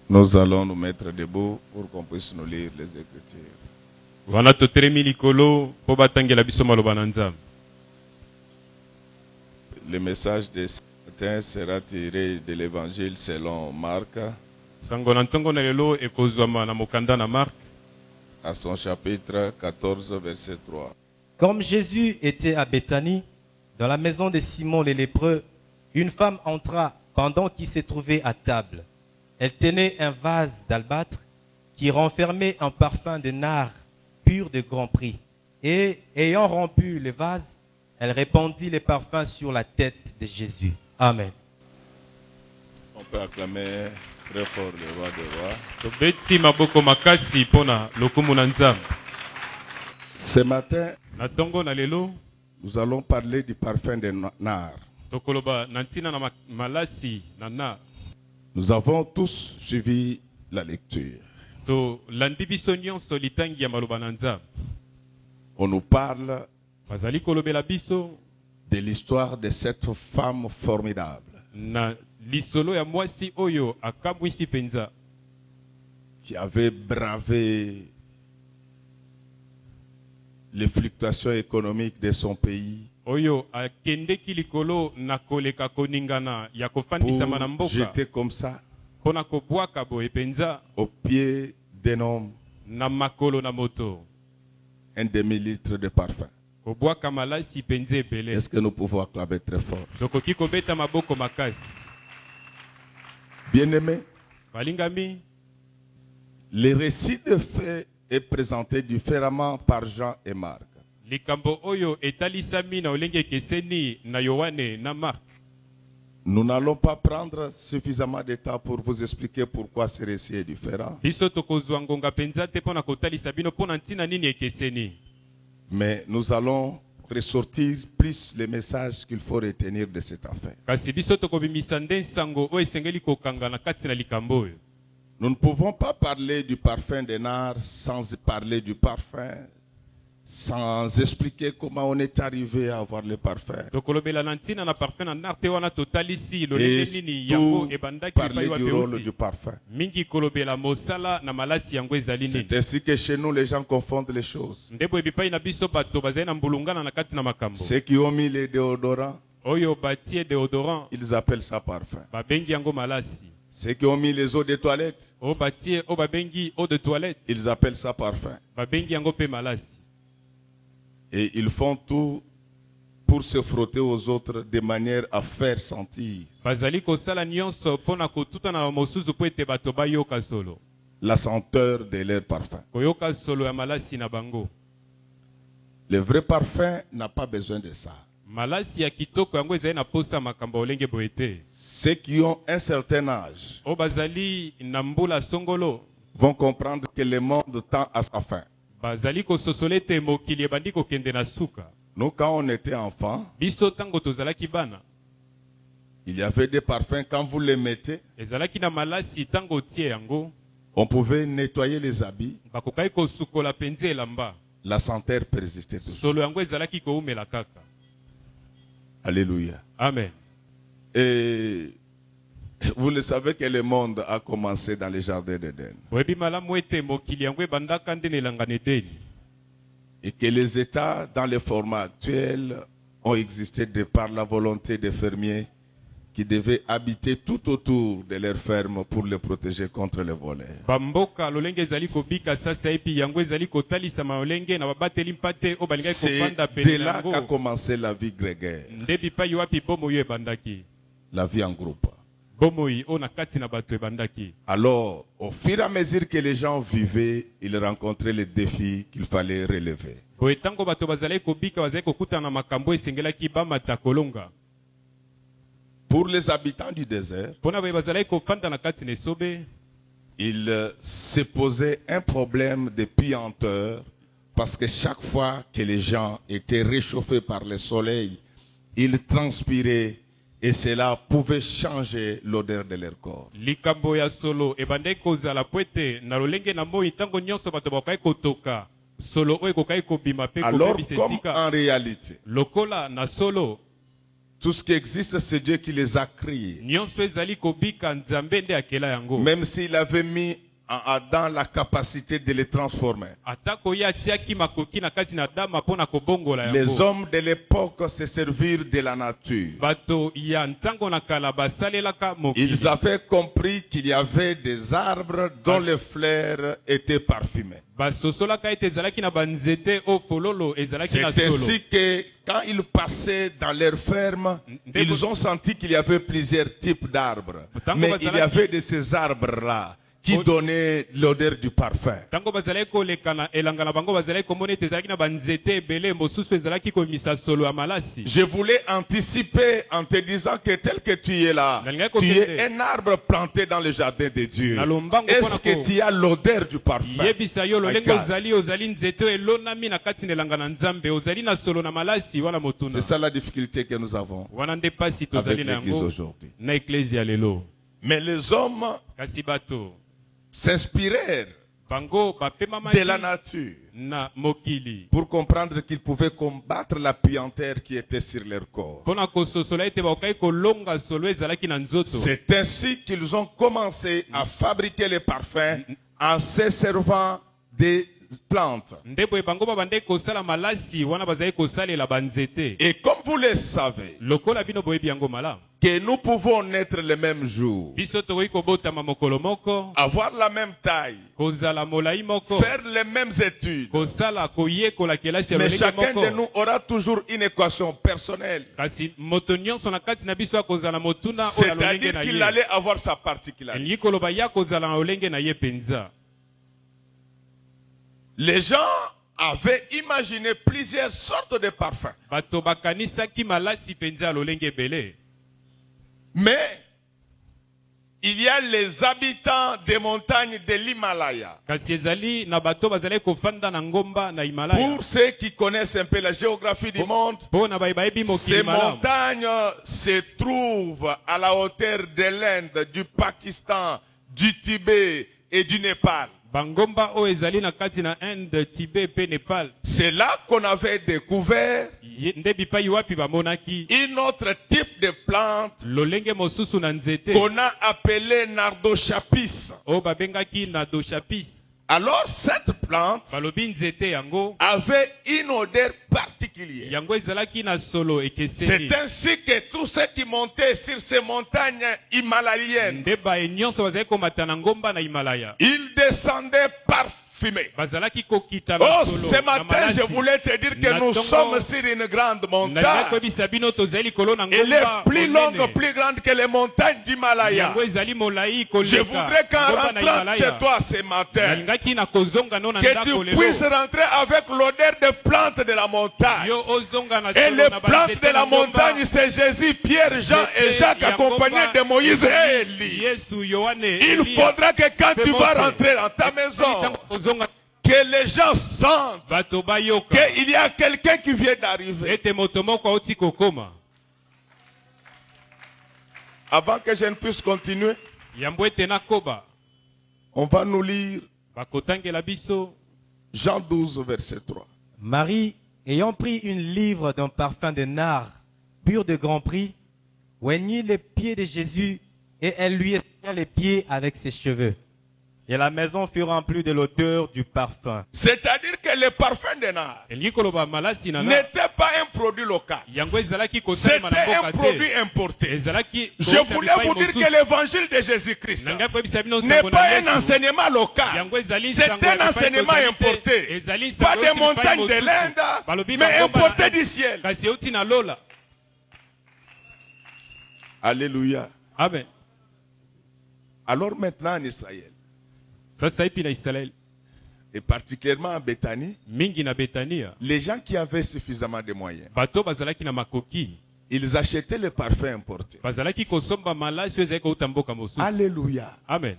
Nous allons nous mettre debout pour qu'on puisse nous lire les Écritures. Wana totelemi likolo po batangela biso maloba na Nzambe. Le message de ce matin sera tiré de l'Évangile selon Marc, Sango na ntongo na lelo ekozwama na mokanda na Marc à son chapitre 14, verset 3. Comme Jésus était à Béthanie, dans la maison de Simon le lépreux, une femme entra pendant qu'il se trouvait à table. Elle tenait un vase d'albâtre qui renfermait un parfum de nard pur de grand prix. Et ayant rompu le vase, elle répandit le parfum sur la tête de Jésus. Amen. On peut acclamer très fort le roi des rois. tobeti maboko makasi pona lokumu na Nzambe. Ce matin, Na ntongo na lelo nous allons parler du parfum de nard. tokoloba na ntina na malasi na nard. Nous avons tous suivi la lecture. To landi biso nyonso litangi ya maloba na Nzambe. On nous parle Bazali kolobela biso de l'histoire de cette femme formidable na lisolo ya mwasi oyo akabwisi penza qui avait bravé les fluctuations économiques de son pays oyo akendeki likolo na koleka koningana ya kofandisama na pour mboka jeter comme ça pona kobwaka boye penza au pied d'un homme na makolo na moto un demi-litre de parfum. kobwaka malasi penza ebele. Est-ce que nous pouvons acclamer très fort? Tokoki kobeta maboko makasi. Bien-aimés, Balingami, le récit de faits est présenté différemment par Jean et Marc. likambo oyo etalisami na olenge keseni na Yohane na Mark. Nous n'allons pas prendre suffisamment de temps pour vous expliquer pourquoi ce récit est différent. Biso tokozwa ngonga penza te pona kotalisa bino pona ntina nini ekeseni. Mais nous allons ressortir plus les messages qu'il faut retenir de cette affaire. Kasi biso tokobimisa nde nsango oyo esengeli kokanga na kati na likambo oyo. Nous ne pouvons pas parler du parfum de nard sans parler du parfum, sans expliquer comment on est arrivé à avoir le parfum. Tokolobela na ntina na parfum na narte wana totalisi Et lolenge nini yango tout ebandaki parler epai du rôle wapi du parfum. mingi kolobela mosala na malasi yango ezali nini. C'est ainsi que chez nous, les gens confondent les choses. Ndebo ebipai na biso bato bazali na mbulungana na kati na makambo. Ceux qui ont mis les déodorants, Oyo batie déodorant ils appellent ça parfum. babengi yango malasi. Ceux qui ont mis les eaux de toilette, O batie o babengi eau de toilette ils appellent ça parfum. babengi yango pe malasi. Et ils font tout pour se frotter aux autres de manière à faire sentir Bazali kosala nyonso pona kotuta na mosusu po ete bato bayoka solo. la senteur de leur parfum. Koyoka solo ya malasi na bango. Le vrai parfum n'a pas besoin de ça. Malasi ya kitoko yango ezali na posa makambo olenge boete. Ceux qui ont un certain âge O bazali na mbula songolo vont comprendre que le monde tend à sa fin. bazali kososole te mokili ebandi kokende na suka. Nous, quand on était enfant, Biso tango tozalaki bana il y avait des parfums, quand vous les mettez, ezalaki na malasi tango tie yango on pouvait nettoyer les habits, bakokai kosukola penze elamba. la senteur persistait toujours. Solo yango ezalaki koumela kaka. Alléluia. Amen. Et vous le savez que le monde a commencé dans les jardins d'Éden. Boyebi malamu ete mokili yango ebandaka nde na elanga na Edeni. Et que les États, dans le format actuel, ont existé de par la volonté des fermiers qui devaient habiter tout autour de leurs fermes pour les protéger contre les voleurs. Bamboka lolenge ezali kobika sasa epi yango ezali kotalisa maolenge na babateli mpate o balingai C'est kofanda de pene là qu'a yango. commencé la vie grégaire, Nde bipai wapi bomoi ebandaki. la vie en groupe. Bomoi o na kati na bato ebandaki. Alors, au fur et à mesure que les gens vivaient, ils rencontraient les défis qu'il fallait relever. Boye tango bato bazali kobika bazali kokutana na makambo esengelaki bamata kolonga. Pour les habitants du désert, Pona boye bazali kofanda na kati na esobe. il se posait un problème de puanteur parce que chaque fois que les gens étaient réchauffés par le soleil, ils transpiraient et cela pouvait changer l'odeur de leur corps. Likambo ya solo ebandai kozala poete na lolenge na moi tango nyonso bato bakai kotoka. Solo oyo kokai kobima pe Alors, kobebisa comme esika. en réalité, Lokola na solo Tout ce qui existe, c'est Dieu qui les a créés. nyonso ezali kobika nzambe nde akela yango. Même s'il avait mis en Adam la capacité de les transformer. atako ye atiaki makoki na kati na Adama mpona kobongola Les yango. hommes de l'époque se servirent de la nature. bato ya ntango na kala basalelaka mokili. Ils avaient compris qu'il y avait des arbres dont les fleurs étaient parfumées. basosolaka ete ezalaki na banzete o fololo ezalaki na C'est solo. ainsi que quand ils passaient dans leurs fermes, ils ont senti qu'il y avait plusieurs types d'arbres. Mais il y avait de ces arbres-là qui donnaient l'odeur du parfum. Tango bazalaki koleka na elanga na bango bazalaki komona ete ezalaki na banzete ebele mosusu ezalaki komisa solo ya malasi. Je voulais anticiper en te disant que tel que tu es là, tu es un arbre planté dans le jardin de Dieu. Est-ce que tu as l'odeur du parfum? yebisa yo lolenge ozali nzete elonami na kati na elanga na Nzambe ozali na solo na malasi wana motuna. C'est ça la difficulté que nous avons wana nde pasi tozali avec na l'église yango aujourd'hui. na eklezia lelo. Mais les hommes kasi bato s'inspirèrent bango bapemamaki de la nature na mokili pour comprendre qu'ils pouvaient combattre la puanteur qui était sur leur corps. mpona kososola ete bakokaki kolonga solo ezalaki na nzoto. C'est ainsi qu'ils ont commencé à fabriquer les parfums en se servant des plantes. nde boye bango babandaki kosala malasi wana bazalaki kosalela banzete. Et comme vous le savez, lokola bino boyebi yango malamu que nous pouvons naître le même jour, biso tokoki kobotama mokolo moko, avoir la même taille, kozala molai moko, faire les mêmes études. kosala koyekola kelasi ya Mais lolenge chacun de moko. nous aura toujours une équation personnelle. kasi moto nyonso na kati na biso akozala motuna oyo ya lolenge C'est-à-dire na qu'il ye. allait avoir sa particularité. elingi koloba ye akozala na lolenge na ye penza. Les gens avaient imaginé plusieurs sortes de parfums. bato bakanisaki malasi penza ya lolenge ebele. Mais il y a les habitants des montagnes de l'Himalaya. kasi ezali na bato bazalaki kofanda na ngomba na Himalaya. Pour ceux qui connaissent un peu la géographie du monde, mpona bayebi mokili ces malamu. montagnes se trouvent à la hauteur de l'Inde, du Pakistan, du Tibet et du Népal. bangomba oyo ezali na kati na Inde, Tibet pe Nepal. C'est là qu'on avait découvert nde bipai wapi bamonaki un autre type de plante lolenge mosusu na nzete qu'on a appelé Nardochapis. oyo babengaki na doshapis. Alors cette plante balobi nzete yango avait une odeur particulière. yango ezalaki na solo ekeseni. C'est ainsi que tous ceux qui montaient sur ces montagnes himalayennes, nde baye nyonso bazalaki komata na ngomba na Himalaya ils descendaient parfumés. bazalaki kokita na Oh, solo ce na matin, malasi. je voulais te dire que nous Natongo- sommes sur une grande nalingi montagne. koyebisa bino tozali likolo na Elle est ngomba plus monene. longue, plus grande que les montagnes d'Himalaya. yango ezali molai Je koleka voudrais qu'en ngomba na rentrant Himalaya. chez toi ce matin, nalingaki na kozonga no na que ndako tu lelo. puisses rentrer avec l'odeur des plantes de la montagne. yo ozonga na Et solo les na plantes banzete de la na ngomba. montagne, c'est Jésus, Pierre, Jean et Nzete Jacques, ya accompagnés ngomba, de Moïse et ezali Élie. Yesu, Yohane, Il Elia. faudra que quand tu vas Mose. rentrer dans ta maison, Ntango ozonga, que les gens sentent bato bayoka qu'il y a quelqu'un qui vient d'arriver. ete moto moko auti kokoma. Avant que je ne puisse continuer, Yambo ete nakoba on va nous lire bakotangela biso Jean 12, verset 3. Marie, ayant pris une livre d'un parfum de nard pur de grand prix, oignit les pieds de Jésus et elle lui essuya les pieds avec ses cheveux. Et la maison fut remplie de l'odeur du parfum. C'est-à-dire que le parfum de nard elingi koloba malasi na na n'était pas un produit local. yango ezalaki kosalema na C'était un mboka produit te importé. ezalaki Je voulais vous dire que l'évangile de Jésus-Christ nanga koyebisa bino n'est nsango na pas un Yesu. enseignement local. yango ezali C'est nsango ya un bipai enseignement kozali te. importé. Ezali nsango Pas euti des bipai montagnes de mosusu. l'Inde, Balobi mais bangomba importé na du Inde, ciel. kasi euti na lola. Alléluia. Amen. Alors maintenant en Israël, Sasa ipi na Israeli et particulièrement en Béthanie, mingi na Betania les gens qui avaient suffisamment de moyens, bato bazalaki na makoki ils achetaient les parfums importés. bazalaki kosomba malasi oyo ezalaki kouta mboka mosusu. Alléluia. Amen.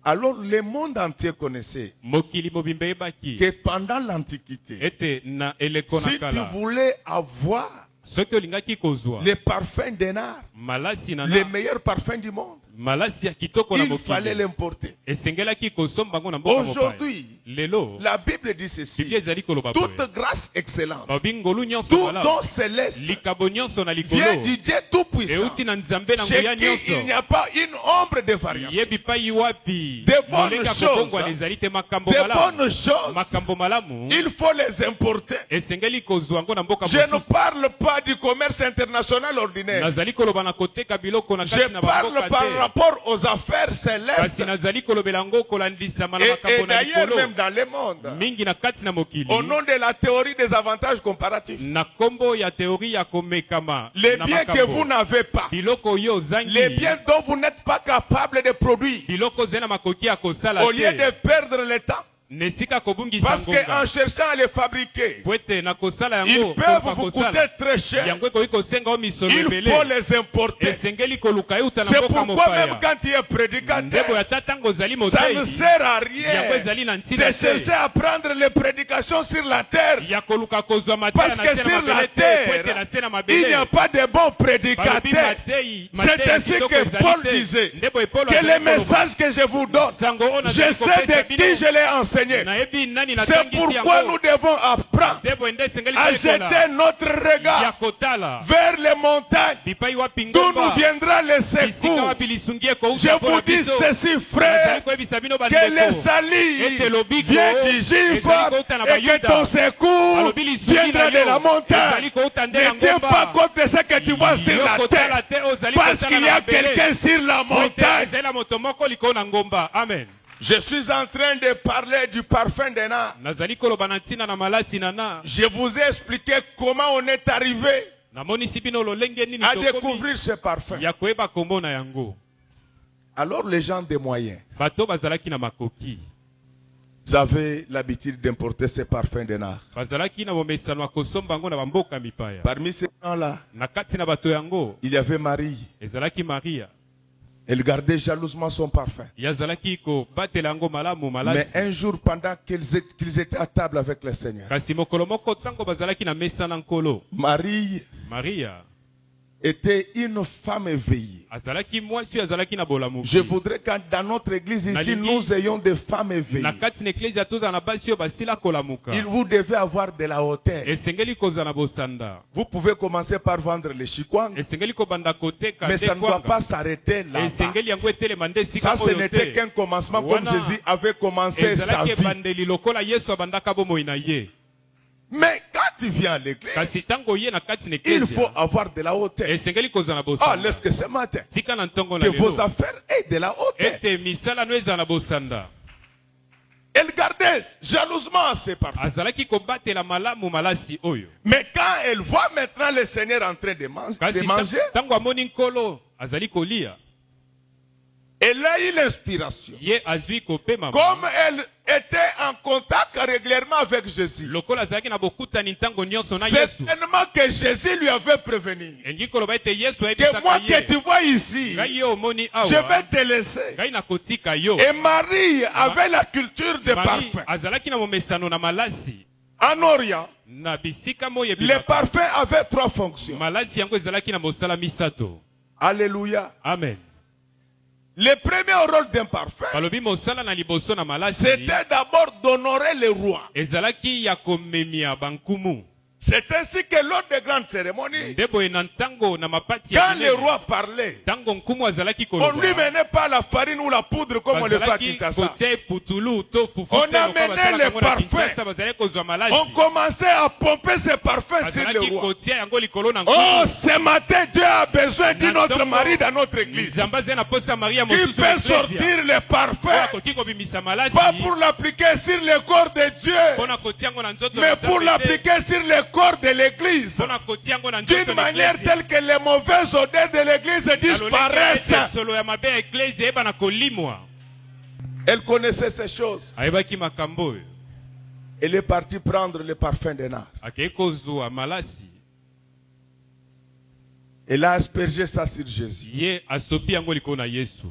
Alors le monde entier connaissait mokili mobimba eyebaki que pendant l'Antiquité, ete na eleko na si tu kala voulais avoir soki olingaki kozwa les parfums de nard, malasi na les na meilleurs parfums du monde, malasi ya kitoko na il fallait mokili l'importer. esengelaki kosomba ngo na mboka mopaya. Aujourd'hui, lelo la Bible dit ceci. Biblia ezali koloba boye. Toute grâce excellente, Babingolu nyonso tout malamu. don céleste Likabo nyonso na vient likolo du Dieu Tout-Puissant, euti na nzambe na chez nguya qui il nyonso. n'y a pas une ombre de variation. Yebi pai wapi Des bonnes molenga choses, kobongwa ezali te makambo Des malamu. bonnes choses, Makambo malamu il faut les importer. esengeli kozwa yango na mboka Je ne mosusu. parle pas du commerce international ordinaire. Nazali koloba na koteka biloko na Je kati na parle bamboka par te. rapport aux affaires célestes Kasi nazali kolobela yango kolandisama na et makambo na d'ailleurs likolo. même dans le monde. Mingi na kati na mokili. Au nom de la théorie des avantages comparatifs. Na kombo ya teori ya komekama Les na biens que makambo. vous n'avez pas, Biloko yo zangi. les biens dont vous n'êtes pas capable de produire, Biloko zena makoki ya kosala au lieu de te. perdre le temps, Nesika kobungisa parce ngonga. qu'en cherchant à les fabriquer, Pwete na kosala ils yango. peuvent kofa vous kosala. coûter très cher. Yango ekoki kosenga o misolo Il ebele. faut les importer. Esengeli koluka euta na C'est mboka pourquoi mopaya. même quand il est prédicateur, Ndebo ya tatango ozali ça ne motei. sert à Yango rien ezali na de ntina chercher te. à prendre les prédications sur la terre. Ya koluka kozwa mateya Parce na que se na sur la mabele te. Pwete terre, na se na il n'y a mabele. pas de bons Balobi prédicateurs. matei- C'est mateya ainsi kitoko que ezali Paul te. disait Ndebo Epolo que azali les koloba. messages que je vous donne, Sango oyo je nazali sais kopesa de bino. qui je l'ai enseigné. Nayebi nani C'est natangisi pourquoi yango. nous devons apprendre Ndebo ende esengeli à koyekola. jeter notre Ya regard kotala. vers les montagnes Bipai wapi d'où ngomba. nous viendra le Bisika secours. wapi lisungi ekouta Je mpona vous dis biso. ceci, Nazali frère, koyebisa bino que bandeko. le salut Ete lobiko vient du juif ezali kouta na et que bayuda. ton secours Alobi lisungi viendra na de yo la montagne. ezali kouta nde na Ne tiens ngomba. pas compte de ce que tu vois sur Yo la kotala terre, te, ozali parce kotala qu'il y na a mabele. quelqu'un sur la Po ete montagne. ezali na moto moko likolo na ngomba. Amen. Je suis en train de parler du parfum de Na. Nazali koloba na ntina na malasi na na. Je vous ai expliqué comment on est arrivé Namonisi bino lolenge nini à tokomi découvrir ce parfum. ya koyeba kombo na yango. Alors les gens des moyens, Bato bazalaki na makoki. vous avez l'habitude d'importer ce parfum de Na. Bazalaki na bomesano ya kosomba yango na bamboka mipaya. Parmi ces gens-là, Na kati na bato yango il y avait Marie. ezalaki Maria. Elle gardait jalousement son parfum. Yazalaki ko batela yango malamu Mais malasi. un jour, pendant qu'ils étaient à table avec le Seigneur, Kasi mokolo moko tango bazalaki na mesa na nkolo. Marie Maria était une femme éveillée. azalaki mwasi azalaki na bolamu. Je voudrais que dans notre église ici, nous ayons des femmes éveillées. Na kati na eklezia toza na basi oyo basila kolamuka. Vous devez avoir de la hauteur. Esengeli koza na bosanda. Vous pouvez commencer par vendre les chikwang, Esengeli kobanda koteka mais ça ne doit ndekwanga. pas s'arrêter là. Esengeli yango etelema nde Ça, esika ce oyo n'était te. qu'un commencement comme Wana Jésus avait commencé sa ezalaki vie. ebandeli lokola Yesu abandaka bomoi na ye. Mais quand tu viens à l'église, Kasi tango ye na kati na il faut eklezia. avoir de la hauteur. Esengeli koza na Ah, bosanda. laisse que ce matin, Tika na ntongo na que vos lelo. affaires aient de la hauteur. Ete misala no eza na bosanda. Elle gardait jalousement ses parfums. Azalaki kobatela malamu malasi oyo. Mais quand elle voit maintenant le Seigneur en train de Kasi manger, tango amoni nkolo azali kolia. elle a eu l'inspiration. Ye azwi kopema. Comme elle était en contact régulièrement avec Jésus, Lokola azalaki na bokutani ntango nyonso na Yesu. certainement que Jésus lui avait prévenu Engi koloba ete Yesu que ayebisaka moi que ye. tu vois ici, Ngai ye omoni je awa. vais te laisser. Ngai nakotika yo. Et Marie avait la culture de Marie parfum. azalaki na momesano na malasi. En Orient, Na bisika moye les bilaka. parfums avaient trois fonctions. Malasi yango ezalaki na mosala misato. Alléluia. Amen. Le premier rôle d'un parfum, Balobi mosala na liboso na malasi. c'était d'abord d'honorer le roi. Ezalaki ya komemia bankumu. C'est ainsi que lors des grandes cérémonies, Ndebo na ntango na mapati ya quand le minene. roi parlait, Tango nkumu azalaki on koloba. ne lui menait pas la farine ou la poudre comme on le fait à Bazalaki Kinshasa. kotia putulu to fufu On te lokola amenait basalaka les yango na parfums. Kinshasa, bazalaki kozwa malasi. On commençait à pomper ses parfums sur le Bazalaki roi. kotia yango likolo na Oh, nkumu. ce matin, Dieu a besoin d'un autre Ntongo, mari dans notre église Nzambe azali na posa Maria qui mosusu peut na eklezia. sortir les Oyo parfums, akoki kobimisa malasi. pas pour l'appliquer sur le corps de Dieu, Mpona kotia yango na nzoto mais na pour Nzambe te. l'appliquer sur le corps de l'église. Mpona kotia yango na nzoto D'une na manière eklezia. telle que les mauvaises odeurs de l'église Na lolenge disparaissent. ete solo ya mabe ya eklezia eyeba na kolimwa. Elle connaissait ces choses. Ayebaki makambo oyo. Elle est partie prendre le parfum de nard. Akei kozwa malasi. Elle a aspergé ça sur Jésus. Ye asopi yango likolo na Yesu.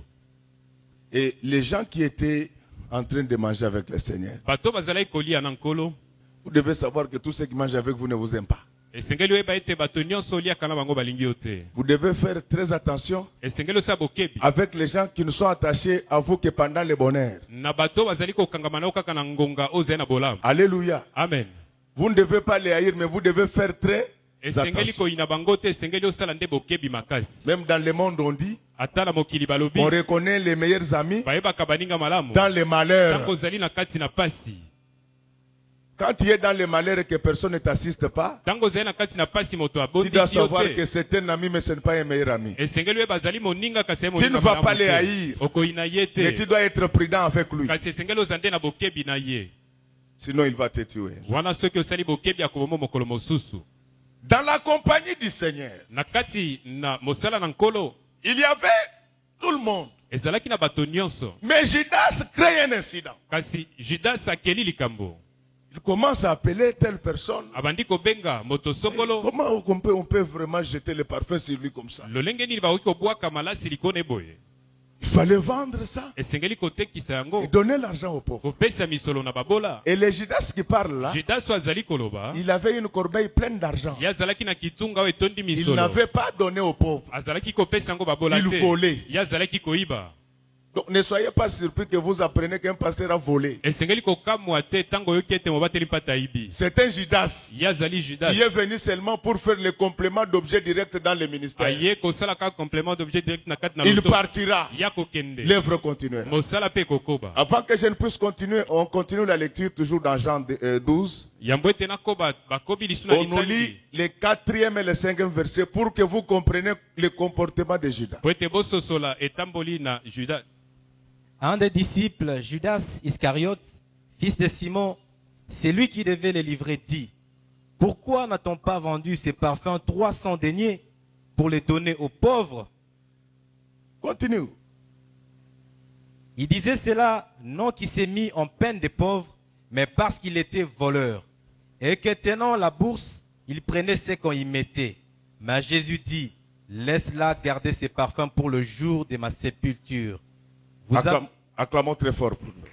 Et les gens qui étaient en train de manger avec le Seigneur, Bato bazalaki kolia na nkolo. vous devez savoir que tous ceux qui mangent avec vous ne vous aiment pas. esengeli oyeba ete bato nyonso oliaka na bango balingi yo te. Vous devez faire très attention Esengeli osala bokebi avec les gens qui ne sont attachés à vous que pendant le bonheur. na bato bazali kokangama na yo kaka na ngonga oyo ozali na bolamu. Alléluia. Amen. Vous ne devez pas les haïr, mais vous devez faire très Esengeli attention. koyina bango te, esengeli osala nde bokebi makasi. Même dans le monde, on dit, Ata na mokili balobi on reconnaît les meilleurs amis bayebaka baninga malamu dans les malheurs. tango ozali na kati na pasi. Quand tu es dans les malheurs et que personne ne t'assiste pas, Tango ozali na kati na pasi moto tu abondisi dois yo savoir que te. c'est un ami, mais ce n'est pas un meilleur ami. Esengeli oyeba azali moninga kasi ye Tu ne moninga vas malamu pas les te. haïr, Okoyina ye mais tu te. dois être prudent avec lui. Kasi esengeli ozande na bokebi na ye. Sinon, il va te tuer. Wana soki osali bokebi akoboma mokolo mosusu. Dans la compagnie du Seigneur, Na kati na mosala na nkolo il y avait tout le monde. ezalaki na bato nyonso. Mais Judas crée un incident. Kasi Judas akeli likambo. Il commence à appeler telle personne. Abandi kobenga moto songolo. Comment on peut vraiment jeter le parfum sur lui comme ça? Lolenge nini bakoki kobwaka malasi likone boye. Il fallait vendre ça Esengeli kotekisa et yango. donner l'argent aux pauvres. Kopesa misolo na babola. Et le Judas qui parle là, Judas oyo azali koloba. il avait une corbeille pleine d'argent. Ye azalaki na kitunga oyo etondi Il misolo. n'avait pas donné aux pauvres. Azalaki kopesa yango babola Il te. volait. Ye azalaki koyiba. Donc ne soyez pas surpris que vous apprenez qu'un pasteur a volé. Esengeli kokamwa te tango oyoki ete mobateli mpata ayibi. C'est un Judas Ye azali Judas. qui est venu seulement pour faire le complément d'objet direct dans le ministère. Aye kosala ka complément d'objet direct na kati na Il loto. partira. Ya kokende. L'œuvre continuera. Mosala pe kokoba. Avant que je ne puisse continuer, on continue la lecture toujours dans Jean 12. Yambo ete nakoba bakobi lisu na On nous lit litani. le 4e et le 5e verset pour que vous compreniez le comportement de Judas. Po ete bososola etamboli na Judas. Un des disciples, Judas Iscariote, fils de Simon, c'est lui qui devait les livrer, dit, pourquoi n'a-t-on pas vendu ces parfums 300 deniers pour les donner aux pauvres? Continue. Il disait cela non qu'il s'est mis en peine des pauvres, mais parce qu'il était voleur. Et que tenant la bourse, il prenait ce qu'on y mettait. Mais Jésus dit, laisse-la garder ses parfums pour le jour de ma sépulture. Vous avez- Acclamons très fort pour lui.